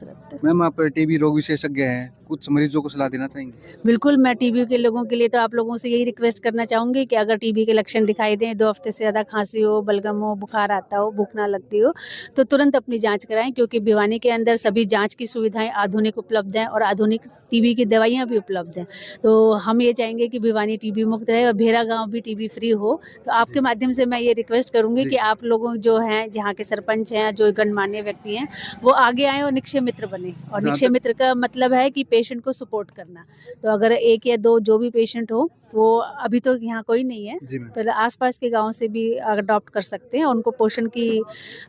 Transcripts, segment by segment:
रहता है। मैम आप टीबी रोग विशेषज्ञ हैं, कुछ मरीजों को सलाह देना चाहेंगे? बिल्कुल, मैं टीबी के लोगों के लिए तो आप लोगों से यही रिक्वेस्ट करना चाहूँगी कि अगर टीबी के लक्षण दिखाई दें, 2 हफ्ते से ज़्यादा खाँसी हो, बलगम हो, बुखार आता हो, भूख ना लगती हो, तो तुरंत अपनी जाँच कराएँ, क्योंकि भिवानी के अंदर सभी जाँच की सुविधाएँ आधुनिक उपलब्ध हैं और आधुनिक टीबी की दवाइयाँ भी उपलब्ध हैं। तो हम ये चाहेंगे कि भिवानी टीबी मुक्त रहे और भेरा गाँव भी टीबी फ्री हो। तो आपके जी। माध्यम से मैं ये रिक्वेस्ट करूँगी जी। कि आप लोगों जो हैं, जहाँ के सरपंच हैं, जो गणमान्य व्यक्ति हैं, वो आगे आएँ और निक्षय मित्र बनें। और जहाँ निक्षय तक मित्र का मतलब है कि पेशेंट को सपोर्ट करना। तो अगर 1 या 2 जो भी पेशेंट हो, वो अभी तो यहाँ कोई नहीं है, जी मैम। पर आस-पास के गाँव से भी अडॉप्ट कर सकते हैं। उनको पोषण की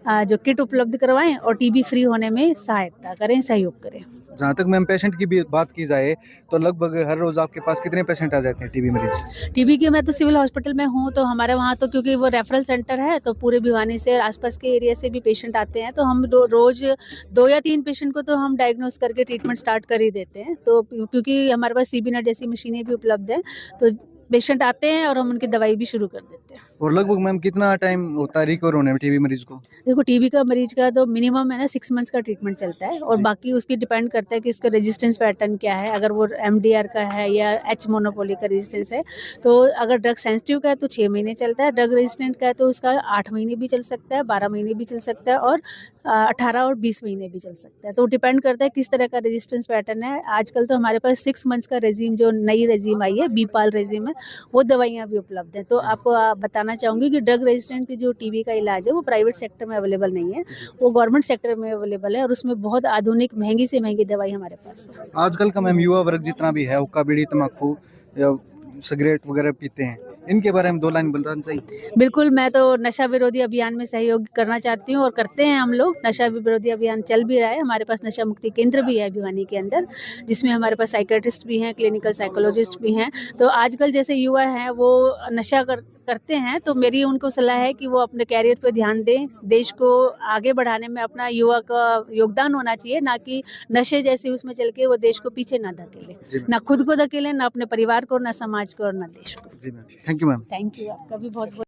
जो किट उपलब्ध करवाएँ और टीबी फ्री होने में सहायता करें, सहयोग करें। जहाँ तक मैम पेशेंट की भी बात की जाए, तो लगभग हर रोज़ आपके पास कितने पेशेंट आ जाते हैं टीबी मरीज़? टीबी की मैं तो सिविल हॉस्पिटल में हूँ, तो हमारे वहाँ तो क्योंकि वो रेफरल सेंटर है, तो पूरे भिवानी से आस-पास के एरिया से भी पेशेंट आते हैं, तो हम रोज़ 2 या 3 पेशेंट को तो हम डायग्नोज़ करके ट्रीटमेंट स्टार्ट कर ही देते हैं। तो क्योंकि हमारे पास सीबी नेट जैसी मशीनें भी उपलब्ध हैं, तो पेशेंट आते हैं और हम उनकी दवाई भी शुरू कर देते हैं। और लगभग मैम कितना टाइम होता है रिकवर होने में टीबी मरीज़ को? देखो, टीबी का मरीज का तो मिनिमम है ना 6 मंथ्स का ट्रीटमेंट चलता है और जी। बाकी उसकी डिपेंड करता है कि इसका रेजिस्टेंस पैटर्न क्या है। अगर वो एमडीआर का है या एच मोनोपोली का रेजिस्टेंस है, तो अगर ड्रग सेंसिटिव का है तो 6 महीने चलता है, ड्रग रेजिस्टेंट का है तो उसका 8 महीने भी चल सकता है, 12 महीने भी चल सकता है और 18 और 20 महीने भी चल सकता है। तो डिपेंड करता है किस तरह का रेजिस्टेंस पैटर्न है। आजकल तो हमारे पास 6 मंथ्स का रेजिम, जो नई रेजिम आई है, बीपाल रेजिम है, वो दवाइयाँ भी उपलब्ध हैं। तो जी। आपको बताना चाहूँगी कि ड्रग रेजिस्टेंट की जो टीबी का इलाज है, वो प्राइवेट सेक्टर में अवेलेबल नहीं है, जी। वो गवर्नमेंट सेक्टर में अवेलेबल है और उसमें बहुत आधुनिक महँगी से महँगी दवाई हमारे पास है। आजकल का मैम युवा वर्ग जितना भी है, हुक्का, बीड़ी, तम्बाकू या सिगरेट वगैरह पीते हैं, इनके बारे में 2 लाइन बताना चाहिए? बिल्कुल, मैं तो नशा विरोधी अभियान में सहयोग करना चाहती हूँ और करते हैं हम लोग। नशा विरोधी अभियान चल भी रहा है, हमारे पास नशा मुक्ति केंद्र भी है भिवानी के अंदर, जिसमें हमारे पास साइकियाट्रिस्ट भी हैं, क्लिनिकल साइकोलॉजिस्ट भी हैं। तो आजकल जैसे युवा हैं, वो नशा करते हैं, तो मेरी उनको सलाह है कि वो अपने कैरियर पे ध्यान दें। देश को आगे बढ़ाने में अपना युवा का योगदान होना चाहिए, ना कि नशे जैसे उसमें चल के वो देश को पीछे ना धकेलें। जी मैम। ना खुद को धकेलें, ना अपने परिवार को, ना समाज को और ना देश को। जी ma'am. Thank you ma'am. Thank you, आपका भी बहुत-बहुत